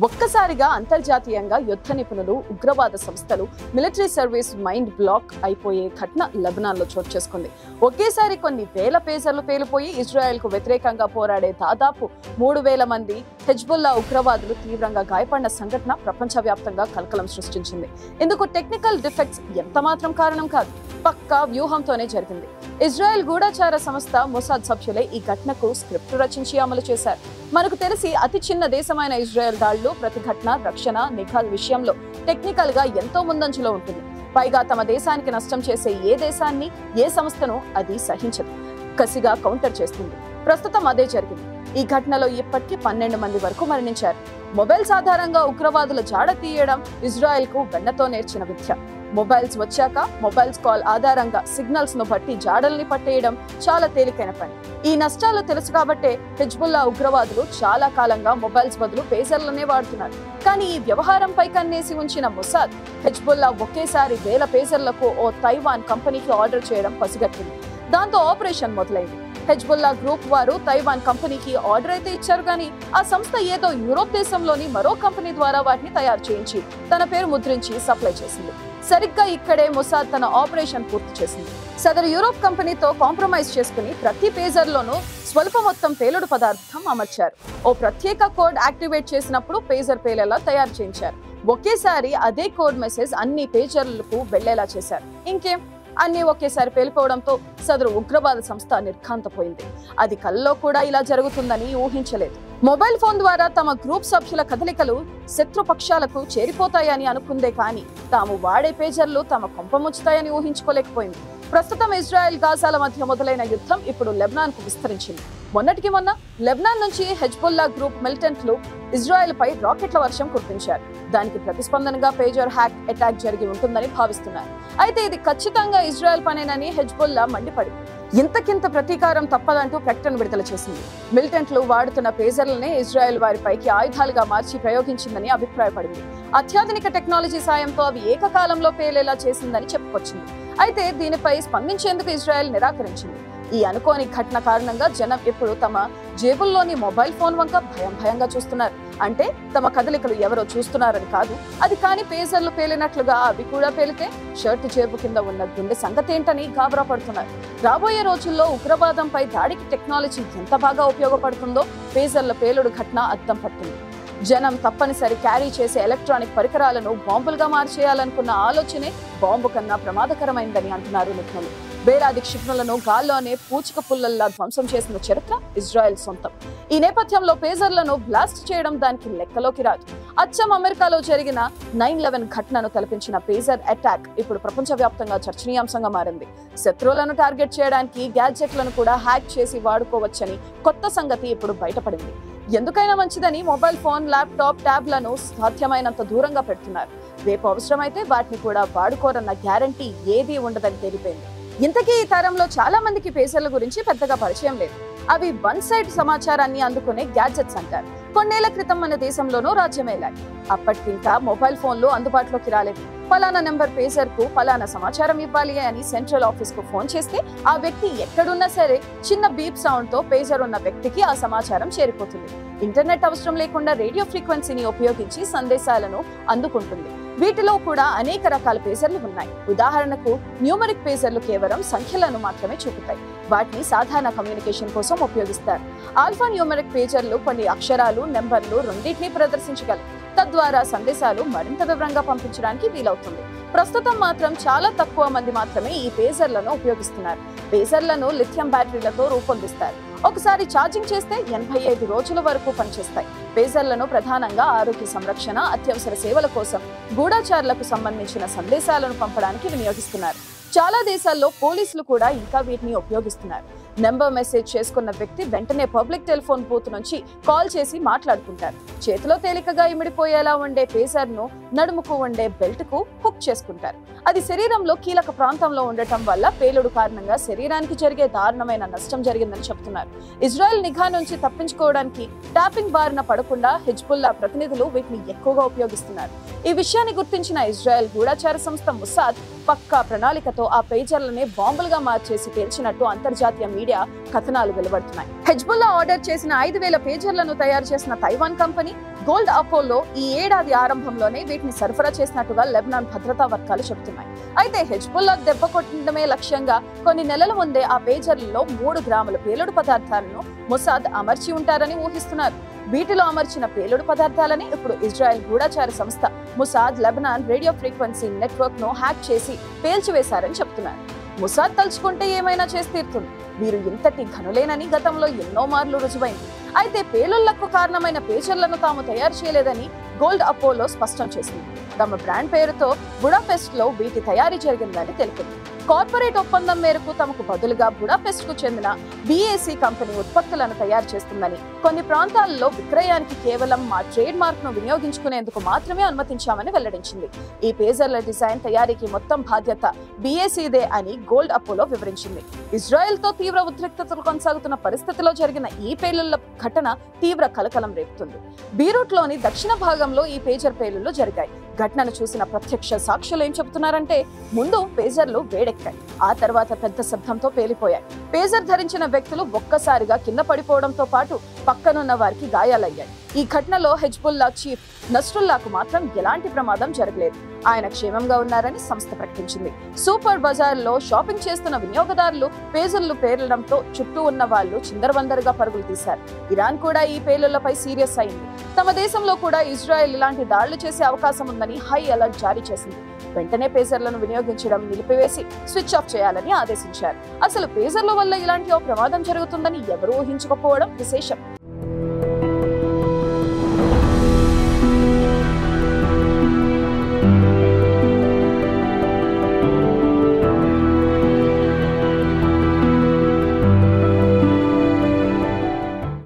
ఒక్కసారిగా అంతర్జాతీయంగా యుద్ధ నిపుణులు, ఉగ్రవాద సంస్థలు, మిలిటరీ సర్వీస్ మైండ్ బ్లాక్ అయిపోయే ఘటన లెబనాన్లో చోటు చేసుకుంది. ఒకేసారి కొన్ని వేల పేజర్లు పేలిపోయి ఇజ్రాయెల్కు వ్యతిరేకంగా పోరాడే దాదాపు 3000 మంది హెజ్బుల్లా ఉగ్రవాదులు తీవ్రంగా గాయపడిన సంఘటన ప్రపంచవ్యాప్తంగా కలకలం సృష్టించింది. ఇందుకు టెక్నికల్ డిఫెక్ట్స్ ఎంతమాత్రం కారణం కాదు, పక్కా వ్యూహంతోనే జరిగింది. ఇజ్రాయెల్ గూఢచార సంస్థ మొసాద్ సభ్యులే ఈ ఘటనకు స్క్రిప్ట్ రచించి అమలు చేశారు. మనకు తెలిసి అతి చిన్న దేశమైన ఇజ్రాయెల్ దాడులు, ప్రతిఘటన, రక్షణ, నిఘా విషయంలో టెక్నికల్ గా ఎంతో ముందంజలో ఉంటుంది. పైగా తమ దేశానికి నష్టం చేసే ఏ దేశాన్ని, ఏ సంస్థను అది సహించదు, కసిగా కౌంటర్ చేస్తుంది. ప్రస్తుతం అదే జరిగింది. ఈ ఘటనలో ఇప్పటికీ 12 మంది వరకు మరణించారు. మొబైల్స్ ఆధారంగా ఉగ్రవాదుల జాడ తీయడం ఇజ్రాయెల్ కు వెన్నతో నేర్చిన విద్య. మొబైల్స్ వచ్చాక మొబైల్స్ కాల్ ఆధారంగా సిగ్నల్స్ ను బట్టి జాడల్ని పట్టేయడం చాలా తేలికైన పని. ఈ నష్టాలు తెలుసు కాబట్టే హెజ్బుల్లా ఉగ్రవాదులు చాలా కాలంగా మొబైల్స్ బదులు పేజర్లనే వాడుతున్నారు. కానీ ఈ వ్యవహారంపై కన్నేసి ఉంచిన మొసాద్ హెజ్బుల్లా ఒకేసారి వేల పేజర్లకు ఓ తైవాన్ కంపెనీకి ఆర్డర్ చేయడం పసిగట్టింది. దాంతో ఆపరేషన్ మొదలైంది. హెజ్బుల్లా గ్రూప్ వారు తైవాన్ కంపెనీకి ఆర్డర్ అయితే ఇచ్చారు, కానీ ఆ సంస్థ ఏదో యూరోప్ దేశంలోని మరో కంపెనీ ద్వారా వాటిని తయారు చేయించి తన పేరు ముద్రించి సప్లై చేసింది. సరిగ్గా ఇక్కడే మొసాద్ తన ఆపరేషన్ పూర్తి చేసింది. సదరు యూరోప్ కంపెనీతో కాంప్రమైజ్ చేసుకుని ప్రతి పేజర్లోనూ స్వల్ప మొత్తం పేలుడు పదార్థం అమర్చారు. ఓ ప్రత్యేక కోడ్ యాక్టివేట్ చేసినప్పుడు పేజర్ పేలేలా తయారు చేయించారు. ఒకేసారి అదే కోడ్ మెసేజ్ అన్ని పేజర్లకు వెళ్లేలా చేశారు. ఇంకేం, అన్ని ఒకేసారి పేలిపోవడంతో సదరు ఉగ్రవాద సంస్థ నిర్ఘాంతపోయింది. అది కల్లో కూడా ఇలా జరుగుతుందని ఊహించలేదు. మొబైల్ ఫోన్ ద్వారా తమ గ్రూప్ సభ్యుల కదలికలు శత్రుపక్షాలకు చేరిపోతాయని అనుకుందే కానీ తాము వాడే పేజర్లు తమ కొంపముచ్చుతాయని ఊహించుకోలేకపోయింది. ప్రస్తుతం ఇజ్రాయెల్ గాజాల మధ్య మొదలైన యుద్ధం ఇప్పుడు లెబనాన్ కు విస్తరించింది. మొన్నటికి మొన్న లెబనాన్ నుంచి హెజ్బుల్లా గ్రూప్ మిలిటెంట్లు ఇజ్రాయెల్ పై రాకెట్ల వర్షం కురిపించారు. దానికి ప్రతిస్పందనగా పేజర్ హ్యాక్ అటాక్ జరిగి ఉంటుందని భావిస్తున్నారు. అయితే ఇది ఖచ్చితంగా ఇజ్రాయెల్ పనేనని హెజ్బుల్లా మండిపడింది. ఇంతకింత ప్రతీకారం తప్పదంటూ ప్రకటన విడుదల చేసింది. మిలిటెంట్లు వాడుతున్న పేజర్లనే ఇజ్రాయెల్ వారిపైకి ఆయుధాలుగా మార్చి ప్రయోగించిందని అభిప్రాయపడింది. అత్యాధునిక టెక్నాలజీ సాయంతో అవి ఏకకాలంలో పేలేలా చేసిందని చెప్పుకొచ్చింది. అయితే దీనిపై స్పందించేందుకు ఇజ్రాయెల్ నిరాకరించింది. ఈ అనుకోని ఘటన కారణంగా జనం ఇప్పుడు తమ జేబుల్లోని మొబైల్ ఫోన్ వంక భయంగా చూస్తున్నారు. అంటే తమ కదలికలు ఎవరో చూస్తున్నారని కాదు, అది కాని పేజర్లు పేలినట్లుగా అవి కూడా పేలితే షర్టు జేబు కింద ఉన్న గుండె సంగతేంటని గాబరా పడుతున్నారు. రాబోయే రోజుల్లో ఉగ్రవాదంపై దాడికి టెక్నాలజీ ఎంత బాగా ఉపయోగపడుతుందో పేజర్ల పేలుడు ఘటన అద్దం పట్టింది. జనం తప్పనిసరి క్యారీ చేసే ఎలక్ట్రానిక్ పరికరాలను బాంబులుగా మార్చేయాలనుకున్న ఆలోచనే బాంబు కన్నా ప్రమాదకరమైందని అంటున్నారు నిపుణులు. వేలాది క్షిపణులను గాల్లోనే పూచిక పుల్లల్లా ధ్వంసం చేసిన చరిత్ర ఇజ్రాయెల్ సొంతం. ఈ నేపథ్యంలో పేజర్లను బ్లాస్ట్ చేయడం దానికి లెక్కలోకి రాదు. అచ్చం అమెరికాలో జరిగిన 9/11 ఘటనను తలపించిన పేజర్ అటాక్ ఇప్పుడు ప్రపంచవ్యాప్తంగా చర్చనీయాంశంగా మారింది. శత్రువులను టార్గెట్ చేయడానికి గ్యాడ్జెట్లను కూడా హ్యాక్ చేసి వాడుకోవచ్చని కొత్త సంగతి ఇప్పుడు బయటపడింది. ఎందుకైనా మంచిదని మొబైల్ ఫోన్, ల్యాప్టాప్, ట్యాబ్లను సాధ్యమైనంత దూరంగా పెడుతున్నారు. రేపు అవసరమైతే వాటిని కూడా వాడుకోరన్న గ్యారంటీ ఏదీ ఉండదని తెలిపింది. ఇంతకీ ఈ తరంలో చాలా మందికి పేజర్ల గురించి పెద్దగా పరిచయం లేదు. అవి వన్ సైడ్ సమాచారాన్ని అందుకునే గ్యాడ్జెట్స్ అంటారు. కొన్నేళ్ల క్రితం మన దేశంలోనూ రాజ్యమేలాయి. అప్పటికింకా మొబైల్ ఫోన్లు అందుబాటులోకి రాలేదు. ఫలానా నెంబర్ పేజర్ కు ఫలానా సమాచారం ఇవ్వాలి అని సెంట్రల్ ఆఫీస్ కు ఫోన్ చేస్తే ఆ వ్యక్తి ఎక్కడున్నా సరే చిన్న బీప్ సౌండ్ తో పేజర్ ఉన్న వ్యక్తికి ఆ సమాచారం చేరిపోతుంది. ఇంటర్నెట్ అవసరం లేకుండా రేడియో ఫ్రీక్వెన్సీని ఉపయోగించి సందేశాలను అందుకుంటుంది. వీటిలో కూడా అనేక రకాల పేజర్లు ఉన్నాయి. ఉదాహరణకు న్యూమరిక్ పేజర్లు కేవలం సంఖ్యలను మాత్రమే చూపుతాయి. వాటిని సాధారణ కమ్యూనికేషన్ కోసం ఉపయోగిస్తారు. ఆల్ఫా న్యూమరిక్ పేజర్లు కొన్ని అక్షరాలు, నెంబర్లు రెండింటినీ ప్రదర్శించగలవు. తద్వారా సందేశాలు మరింత వివరంగా పంపించడానికి వీలవుతుంది. ప్రస్తుతం మాత్రం చాలా తక్కువ మంది మాత్రమే ఈ పేజర్లను ఉపయోగిస్తున్నారు. పేజర్లను లిథియం బ్యాటరీలతో రూపొందిస్తారు. ఒకసారి ఛార్జింగ్ చేస్తే 85 రోజుల వరకు పనిచేస్తాయి. పేజర్లను ప్రధానంగా ఆరోగ్య సంరక్షణ, అత్యవసర సేవల కోసం, గూఢచారులకు సంబంధించిన సందేశాలను పంపడానికి వినియోగిస్తున్నారు. చాలా దేశాల్లో పోలీసులు కూడా ఇంకా వీటిని ఉపయోగిస్తున్నారు. నెంబర్ మెసేజ్ చేసుకున్న వ్యక్తి వెంటనే పబ్లిక్ టెలిఫోన్ బూత్ నుంచి కాల్ చేసి మాట్లాడుకుంటారు. చేతిలో తేలికగా ఇమిడిపోయేలా ఉండే పేజర్ను నడుముకు ఉండే బెల్ట్ కు హుక్ చేసుకుంటారు. అది శరీరంలో కీలక ప్రాంతంలో ఉండటం వల్ల పేలుడు కారణంగా శరీరానికి జరిగే దారుణమైన నష్టం జరిగిందని చెబుతున్నారు. ఇజ్రాయెల్ నిఘా నుంచి తప్పించుకోవడానికి ట్యాపింగ్ బారిన పడకుండా హెజ్బుల్లా ప్రతినిధులు వీటిని ఎక్కువగా ఉపయోగిస్తున్నారు. ఈ విషయాన్ని గుర్తించిన ఇజ్రాయెల్ గూఢచార సంస్థ మొసాద్ పక్కా ప్రణాళికతో ఆ పేజర్లనే బాంబులుగా మార్చేసి పేల్చినట్టు అంతర్జాతీయ మీడియా కథనాలు వెలువడుతున్నాయి. హెజ్బుల్లా ఆర్డర్ చేసిన 5000 పేజర్లను తయారు చేసిన తైవాన్ కంపెనీ గోల్డ్ అపోలో ఈ ఏడాది ఆరంభంలోనే వీటిని సరఫరా చేసినట్టుగా లెబనాన్ భద్రతా వర్గాలు చెబుతున్నాయి. అయితే హెజ్బుల్లా దెబ్బ కొట్టడమే లక్ష్యంగా కొన్ని నెలల ముందే ఆ పేజర్లలో 3 గ్రాముల పేలుడు పదార్థాలను మొసాద్ అమర్చి ఉంటారని ఊహిస్తున్నారు. వీటిలో అమర్చిన పేలుడు పదార్థాలని ఇప్పుడు ఇజ్రాయెల్ గూఢచార సంస్థ Mossad Lebanon radio frequency network ను హ్యాక్ చేసి పేల్చివేశారని చెప్తున్నారు. మొసాద్ తలుచుకుంటే ఏమైనా చేసి తీరుతుంది. వీరు ఇంతటి ఘనులేనని గతంలో ఎన్నో మార్లు రుజువైంది. అయితే పేలుళ్లకు కారణమైన పేజర్లను తాము తయారు చేయలేదని గోల్డ్ అపోలో స్పష్టం చేసింది. తమ బ్రాండ్ పేరుతో బుడాపెస్ట్ లో వీటి తయారీ జరిగిందని తెలిపింది. కార్పొరేట్ ఒప్పందం మేరకు తమకు బదులుగా బుడాపెస్ట్ కు చెందిన బిఏసి కంపెనీ ఉత్పత్తులను తయారు చేస్తుందని, కొన్ని ప్రాంతాల్లో విక్రయానికి కేవలం మా ట్రేడ్ మార్క్ ను వినియోగించుకునేందుకు మాత్రమే అనుమతించామని వెల్లడించింది. ఈ పేజర్ల డిజైన్ తయారీకి మొత్తం బాధ్యత బిఏసిదే అని గోల్డ్ అపోలో వివరించింది. ఇజ్రాయెల్ తో తీవ్ర ఉద్రిక్తతలు కొనసాగుతున్న పరిస్థితిలో జరిగిన ఈ పేలుళ్ల ఘటన తీవ్ర కలకలం రేపుతుంది. బీరూట్ లోని దక్షిణ భాగంలో ఈ పేజర్ పేలుళ్లు జరిగాయి. ఘటనను చూసిన ప్రత్యక్ష సాక్షులు ఏం చెబుతున్నారంటే, ముందు పేజర్లు వేడెక్కాయి, ఆ తర్వాత పెద్ద శబ్దంతో పేలిపోయాయి. పేజర్ ధరించిన వ్యక్తులు ఒక్కసారిగా కింద పడిపోవడంతో పాటు పక్కనున్న వారికి గాయాలయ్యాయి. ఈ ఘటనలో హెజ్బుల్లా చీఫ్ నస్రుల్లాకు మాత్రం ఎలాంటి ప్రమాదం జరగలేదు. ఆయన క్షేమంగా ఉన్నారని సంస్థ ప్రకటించింది. సూపర్ బజార్ లో షాపింగ్ చేస్తున్న వినియోగదారులు పేజర్లు పేలడంతో చుట్టూ ఉన్న వాళ్ళు చిందరవందరగా పరుగులు తీశారు. ఇరాన్ కూడా ఈ పేలుళ్లపై సీరియస్ అయింది. తమ దేశంలో కూడా ఇజ్రాయెల్ ఇలాంటి దాడులు చేసే అవకాశం ఉందని హై అలర్ట్ జారీ చేసింది. వెంటనే పేజర్లను వినియోగించడం నిలిపివేసి స్విచ్ ఆఫ్ చేయాలని ఆదేశించారు. అసలు పేజర్ల వల్ల ఇలాంటి ఓ ప్రమాదం జరుగుతుందని ఎవరూ ఊహించకపోవడం విశేషం.